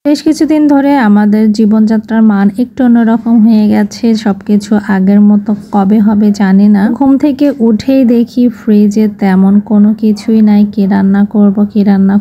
বেশ কিছুদিন ধরে আমাদের জীবনযাত্রার মান একটু অন্যরকম হয়ে গেছে। সবকিছু আগের মতো কবে হবে জানি না। ঘুম থেকে উঠেই দেখি ফ্রিজে তেমন কোনো কিছুই নাই। কি রান্না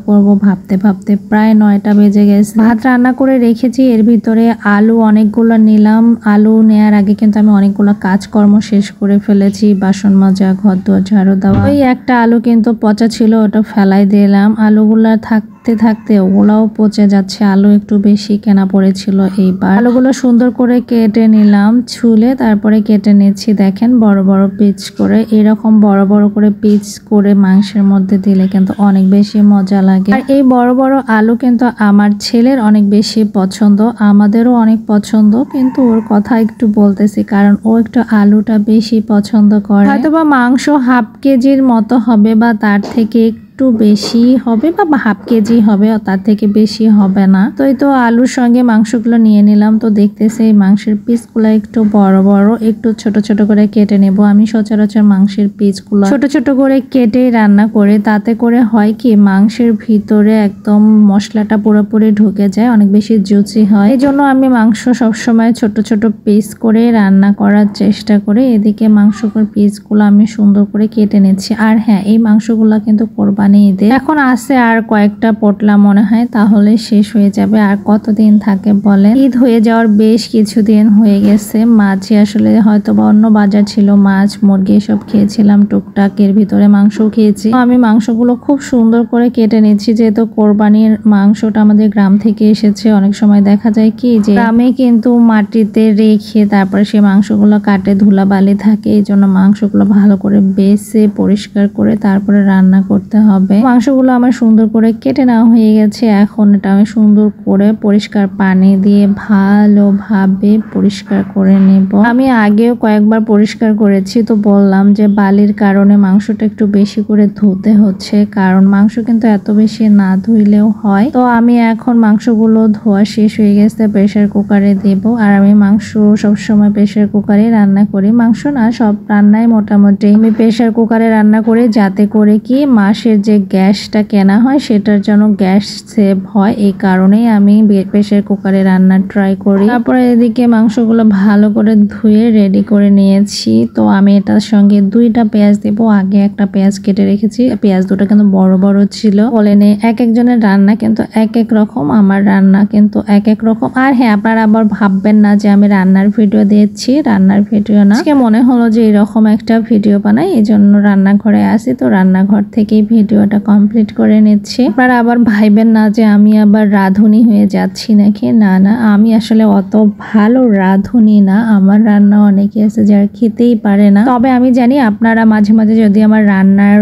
করব ভাবতে ভাবতে প্রায় 9টা বেজে গেছে। ভাত রান্না করে রেখেছি, এর ভিতরে আলু অনেকগুলো নিলাম। আলু নেয়ার আগে কিন্তু আমি অনেকগুলো কাজকর্ম শেষ করে ফেলেছি। বাসন মাজা, ঘর দুয়ার ঝাড়ু দেওয়া। ওই একটা আলু কিন্তু পচা ছিল, ওটা ফেলাই দিলাম। আলুগুলা থাকতে থাকতে ওগুলাও পচে যাচ্ছে। আলু একটু বেশি কেনা পড়েছিল এইবার। আলুগুলো সুন্দর করে কেটে নিলাম, ছুলে তারপরে কেটে নিচ্ছি। দেখেন বড় বড় পিস করে, এরকম বড় বড় করে পিস করে মাংসের মধ্যে দিলে কিন্তু অনেক বেশি মজা লাগে। আর এই বড় বড় আলু কিন্তু আমার ছেলের অনেক বেশি পছন্দ, আমাদেরও অনেক পছন্দ, কিন্তু ওর কথা একটু বলতেছি কারণ ও একটু আলুটা বেশি পছন্দ করে। হয়তোবা মাংস হাফ কেজির মতো হবে বা তার থেকে একটু বেশি হবে বা হাফ কেজি হবে, তার থেকে বেশি হবে না। তো এই তো আলুর সঙ্গে মাংসগুলো নিয়ে নিলাম। তো দেখতেছি এই মাংসের পিসগুলো একটু বড় বড়, একটু ছোট ছোট করে কেটে নেব। আমি সচরাচর মাংসের পিসগুলো ছোট ছোট করে কেটে রান্না করে, তাতে করে হয় কি মাংসের ভিতরে একদম মশলাটা পুরোপুরি ঢুকে যায়, অনেক বেশি জুচি হয়। এই জন্য আমি মাংস সবসময় ছোট ছোট পিস করে রান্না করার চেষ্টা করি। এদিকে মাংসগুলোর পিসগুলো আমি সুন্দর করে কেটে নিচ্ছি। আর হ্যাঁ, এই মাংসগুলো কিন্তু কোরবানি ঈদে এখন আছে আর কয়েকটা পটলা মনে হয়, তাহলে শেষ হয়ে যাবে। আর কতদিন থাকে বলে, ঈদ হয়ে যাওয়ার বেশ কিছুদিন হয়ে গেছে। মাছই আসলে হয়তো বা অন্য বাজার ছিল, মাছ মুরগি সব খেয়েছিলাম টুকটাক, এর ভিতরে মাংসও খেয়েছি। আমি মাংসগুলো খুব সুন্দর করে কেটে নিচ্ছি, যেহেতু কোরবানির মাংসটা আমাদের গ্রাম থেকে এসেছে। অনেক সময় দেখা যায় কি যে গ্রামে কিন্তু মাটিতে রেখে তারপরে সে মাংসগুলো কাটে, ধুলাবালি থাকে, এই জন্য মাংসগুলো ভালো করে বেছে পরিষ্কার করে তারপরে রান্না করতে হবে। মাংসগুলো আমার সুন্দর করে কেটে নেওয়া হয়ে গেছে। এখন এটা আমি সুন্দর করে পরিষ্কার পানি দিয়ে ভালোভাবে পরিষ্কার করে নেব। আমি আগেও কয়েকবার পরিষ্কার করেছি, তো বললাম যে বালির কারণে মাংসটা একটু বেশি করে ধুতে হচ্ছে, কারণ মাংস কিন্তু এত বেশি না ধুইলেও হয়। তো আমি এখন মাংসগুলো ধোয়া শেষ হয়ে গেছে, প্রেসার কুকারে দেব। আর আমি মাংস সবসময় প্রেসার কুকারে রান্না করি। মাংস না, সব রান্নাই মোটামুটি আমি প্রেসার কুকারে রান্না করি, যাতে করে কি মাসের যে গ্যাসটা কেনা হয় সেটার জন্য গ্যাস সেভ হয়। এই কারণেই আমি প্রেসার কুকারে রান্না ট্রাই করি। তারপরে এদিকে মাংসগুলো ভালো করে ধুয়ে রেডি করে নিয়েছি। তো আমি এটার সঙ্গে 2টা পেঁয়াজ দেব। আগে একটা পেঁয়াজ কেটে রেখেছি, পেঁয়াজ দুটো কিন্তু বড় বড় ছিল। বলেন এক একজনের রান্না কিন্তু এক এক রকম, আমার রান্না কিন্তু এক এক রকম। আর হ্যাঁ, আপনারা আবার ভাববেন না যে আমি রান্নার ভিডিও দিচ্ছি, রান্নার ভিডিও না। আজকে মনে হলো যে এরকম একটা ভিডিও বানাই, এই জন্য রান্নাঘরে আসি। তো রান্নাঘর থেকেই ভিডিওটা কমপ্লিট করে নিচ্ছি। আপনারা আবার ভাইবেন না যে আমি আবার রাঁধুনি হয়ে যাচ্ছি নাকি। না না, আমি আসলে অত ভালো রাঁধুনি না। আমার রান্না অনেকে আছে যারা খেতেই পারে না। তবে আমি জানি আপনারা মাঝে মাঝে যদি আমার রান্নার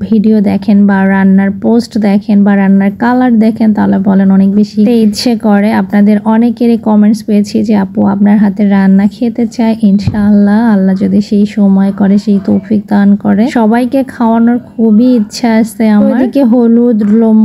ভিডিও দেখেন বা রান্নার পোস্ট দেখেন বা রান্নার কালার দেখেন, তাহলে বলেন অনেক বেশি ইচ্ছে করে। আপনাদের অনেকেরই কমেন্টস পেয়েছি যে আপু আপনার হাতে রান্না খেতে চায়। ইনশাআল্লাহ, আল্লাহ যদি সেই সময় করে, সেই তৌফিক দান করে, সবাইকে খাওয়ানোর খুবই ইচ্ছা আছে আমার। এদিকে হলুদ,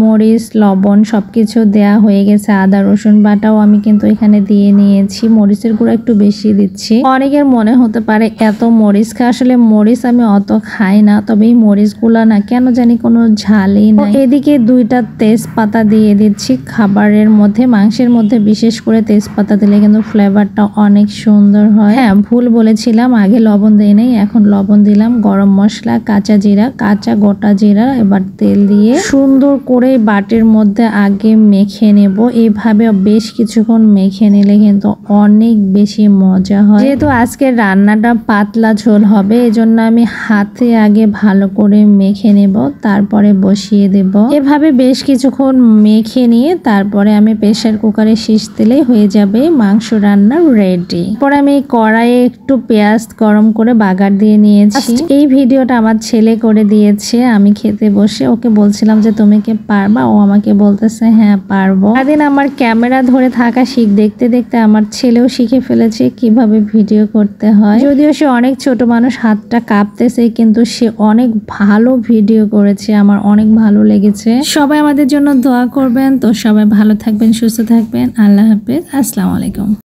মরিচ, লবণ সবকিছু দেয়া হয়ে গেছে। আদা রসুন বাটাও আমি কিন্তু এখানে দিয়ে নিয়েছি। মরিচের গুঁড়া একটু বেশি দিচ্ছি। অনেকের মনে হতে পারে এত মরিচ খায়, আসলে মরিচ আমি অত খাই না, তবে এই মরিচ গুলা না কেন জানি কোনো ঝালই নাই। এদিকে 2টা তেজপাতা দিয়ে দিচ্ছি খাবারের মধ্যে, মাংসের মধ্যে বিশেষ করে তেজপাতা দিলে কিন্তু ফ্লেভারটা অনেক সুন্দর হয়। হ্যাঁ, ভুল বলেছিলাম, আগে লবণ দিই নাই, এখন লবণ দিলাম। গরম মশলা, কাঁচা জিরা, কাঁচা গোটা জিরা, এবার তেল দিয়ে সুন্দর করে বাটির মধ্যে আগে মেখে নেব। এইভাবে বেশ কিছুক্ষণ মেখে নিলে কিন্তু অনেক বেশি মজা হয়। যেহেতু আজকের রান্নাটা পাতলা ঝোল হবে, এজন্য আমি হাতে আগে ভালো করে মেখে নেব, তারপরে বসিয়ে দেব। এভাবে বেশ কিছুক্ষণ মেখে নিয়ে তারপরে আমি প্রেসার কুকারে শীষ দিলেই হয়ে যাবে মাংস রান্না রেডি। পরে আমি কড়াইয়ে একটু পেঁয়াজ গরম করে বাগার দিয়ে নিয়েছি। এই ভিডিওটা আমার ছেলে করে দিয়েছে। আমি খেতে বসে ওকে বলছিলাম যে তুমি কি পারবা, ও আমাকে বলতেছে হ্যাঁ পারবো। সেদিন আমার ক্যামেরা ধরে থাকা দেখতে দেখতে আমার ছেলেও শিখে ফেলেছে কিভাবে ভিডিও করতে হয়। যদিও সে অনেক ছোট মানুষ, হাতটা কাঁপতেছে, কিন্তু সে অনেক ভালো ভিডিও করেছে, আমার অনেক ভালো লেগেছে। সবাই আমাদের জন্য দোয়া করবেন। তো সবাই ভালো থাকবেন, সুস্থ থাকবেন। আল্লাহ হাফেজ, আসসালামু আলাইকুম।